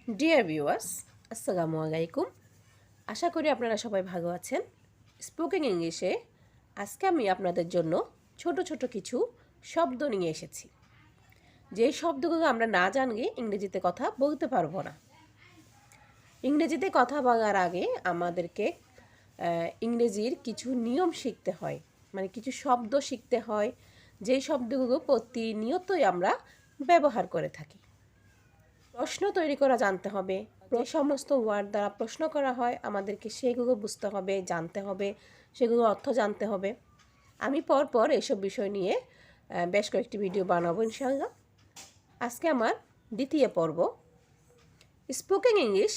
Dear viewers, আসসালামু আলাইকুম। আশা করি আপনারা সবাই ভালো আছেন। স্পোকেন ইংলিশে আজকে আমি আপনাদের জন্য ছোট ছোট কিছু শব্দ নিয়ে এসেছি। যে শব্দগুলো আমরা না জানলে ইংরেজিতে কথা বলতে পারবো না। ইংরেজিতে কথা বলার আগে আমাদেরকে ইংরেজির কিছু নিয়ম শিখতে হয়, মানে কিছু শব্দ শিখতে হয়, যেই শব্দগুলো প্রতিনিয়তই আমরা ব্যবহার করে থাকি। প্রশ্ন তৈরি করা জানতে হবে। যে সমস্ত ওয়ার্ড দ্বারা প্রশ্ন করা হয় আমাদেরকে সেগুলো বুঝতে হবে, জানতে হবে, সেগুলো অর্থ জানতে হবে। আমি পরপর এসব বিষয় নিয়ে বেশ কয়েকটি ভিডিও বানাবো ইনশাআল্লাহ। আজকে আমার দ্বিতীয় পর্ব। স্পোকেন ইংলিশ,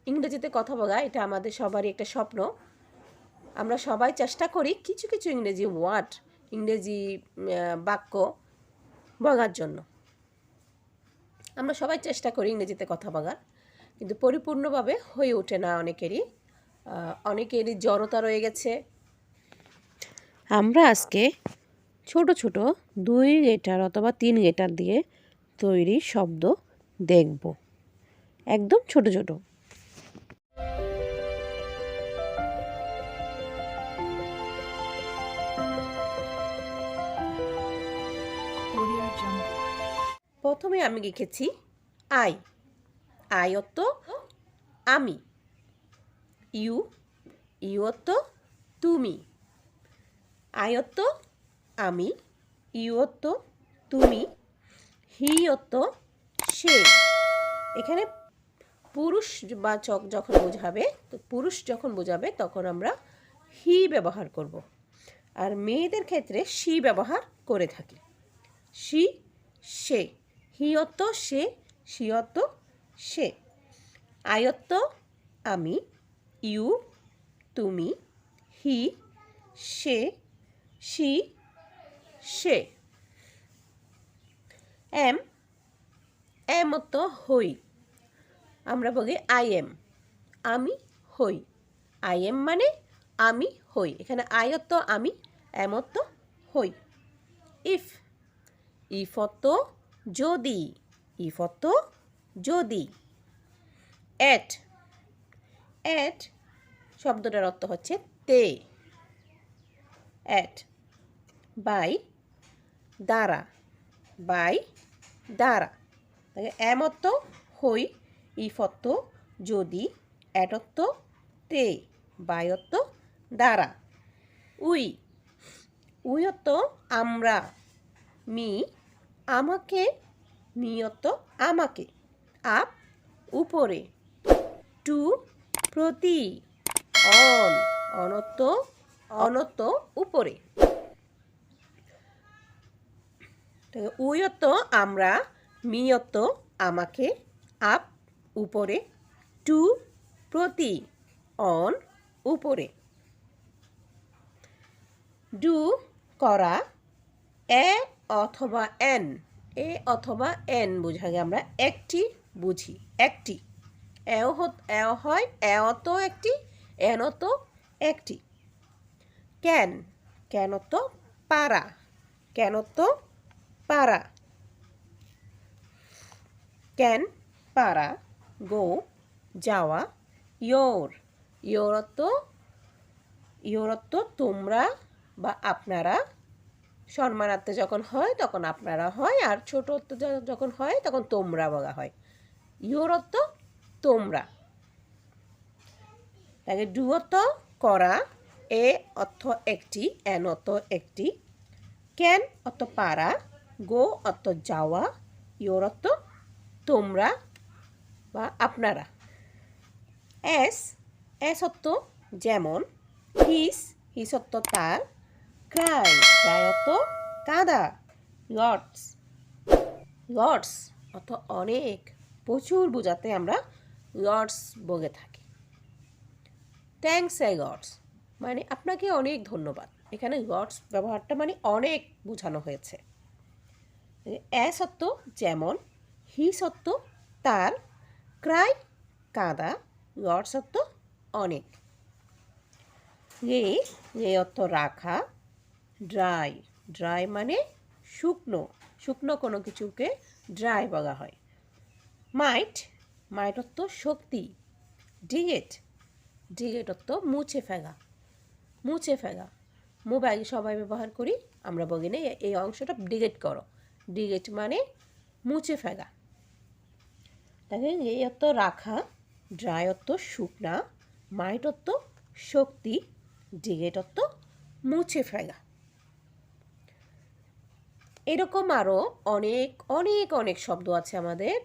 ইংরেজিতে কথা বলা, এটা আমাদের সবারই একটা স্বপ্ন। আমরা সবাই চেষ্টা করি কিছু কিছু ইংরেজি ওয়ার্ড, ইংরেজি বাক্য বলার জন্য। আমরা সবাই চেষ্টা করি ইংরেজিতে কথা বলার, কিন্তু পরিপূর্ণভাবে হয়ে ওঠে না অনেকেরই জড়তা রয়ে গেছে। আমরা আজকে ছোট ছোট 2 লেটার অথবা 3 লেটার দিয়ে তৈরি শব্দ দেখব, একদম ছোট ছোট। প্রথমে আমি লিখেছি আই। আই অর্থ আমি। ইউ, ইউ অর্থ তুমি। আই অর্থ আমি, ইউ অর্থ তুমি, হি অর্থ সে। এখানে পুরুষবাচক যখন বোঝাবে, তো পুরুষ যখন বোঝাবে তখন আমরা হি ব্যবহার করব, আর মেয়েদের ক্ষেত্রে সি ব্যবহার করে থাকি। সি, সে। হি অর্থ সে, সি অর্থ সে। আই অর্থ আমি, ইউ তুমি, হি সে, সি সে। এম, এম অর্থ হই। আমরা বলি আই এম, আমি হই। আই এম মানে আমি হই। এখানে আই অর্থ আমি, এম অর্থ হই। ইফ, ইফ অর্থ যদি, ইফ অর্থ যদি। এট, এট শব্দটার অর্থ হচ্ছে তে। এট। বাই, দ্বারা, বাই দ্বারা। এম অর্থ হই, ইফ অর্থ যদি, এট অর্থ তে, বাই অর্থ দ্বারা। উই, উই অর্থ আমরা। মি, আমাকে, মি অর্থ আমাকে। আপ, উপরে। টু, প্রতি। অন, অনত্ব, অনত্ব উপরে। উই অর্থ আমরা, মি অর্থ আমাকে, আপ উপরে, টু প্রতি, অন উপরে। ডু করা। এ অথবা এন, এ অথবা এন বোঝালে আমরা একটি বুঝি, একটি। এও হয়, এ অত একটি, এন অত একটি। ক্যান, ক্যান অত পারা, ক্যান অত পারা। ক্যান পারা। গো যাওয়া। ইয়োর, ইয়োর অর্থ তোমরা বা আপনারা। সম্মানার্থে যখন হয় তখন আপনারা হয়, আর ছোট অর্থ যখন হয় তখন তোমরা বলা হয়। ইয়োর অর্থ তোমরা। তাকে ডু অর্থ করা। এ অর্থ একটি, এন অর্থ একটি। ক্যান অর্থ পারা। গো অর্থ যাওয়া। ইয়োর অর্থ তোমরা বা আপনারা। এস, এস অর্থ যেমন। হিস, হিস অর্থ তার। ক্রাই, ক্রাই অর্থ কাঁদা। লটস, লটস অর্থ অনেক, প্রচুর বোঝাতে আমরা লটস বলে থাকি। থ্যাংকস এ লটস মানে আপনাকে অনেক ধন্যবাদ। এখানে লটস ব্যবহারটা মানে অনেক বোঝানো হয়েছে। এস অর্থ যেমন। হিস অর্থ তার। ক্রাই কাঁদা। লটস অর্থ অনেক। রে, রে অর্থ রাখা। ড্রাই, ড্রাই মানে শুকনো, শুকনো কোনো কিছুকে ড্রাই বলা হয়। মাইট, মাইট অর্থ শক্তি। ডিগেট, ডিগেট অর্থ মুছে ফেলা, মুছে ফেলা। মোবাইল সবাই ব্যবহার করি, আমরা বলি না এই অংশটা ডিগেট করো। ডিগেট মানে মুছে ফেলা। দেখেন এই অর্থ রাখা, ড্রাই অর্থ শুকনা, মাইট অর্থ শক্তি, ডিগেট অর্থ মুছে ফেলা। এরকম আরও অনেক অনেক অনেক শব্দ আছে আমাদের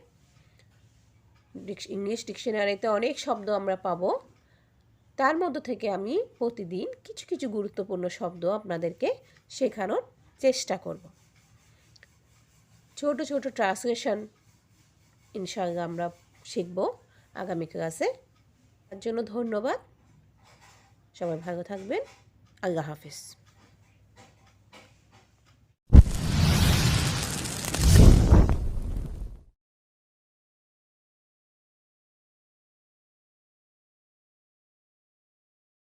ইংলিশ ডিকশনারিতে। অনেক শব্দ আমরা পাবো। তার মধ্য থেকে আমি প্রতিদিন কিছু কিছু গুরুত্বপূর্ণ শব্দ আপনাদেরকে শেখানোর চেষ্টা করব। ছোট ছোট ট্রান্সলেশন ইনশাআল্লাহ আমরা শিখব আগামী ক্লাসে। তার জন্য ধন্যবাদ। সবাই ভালো থাকবেন। আল্লাহ হাফিজ।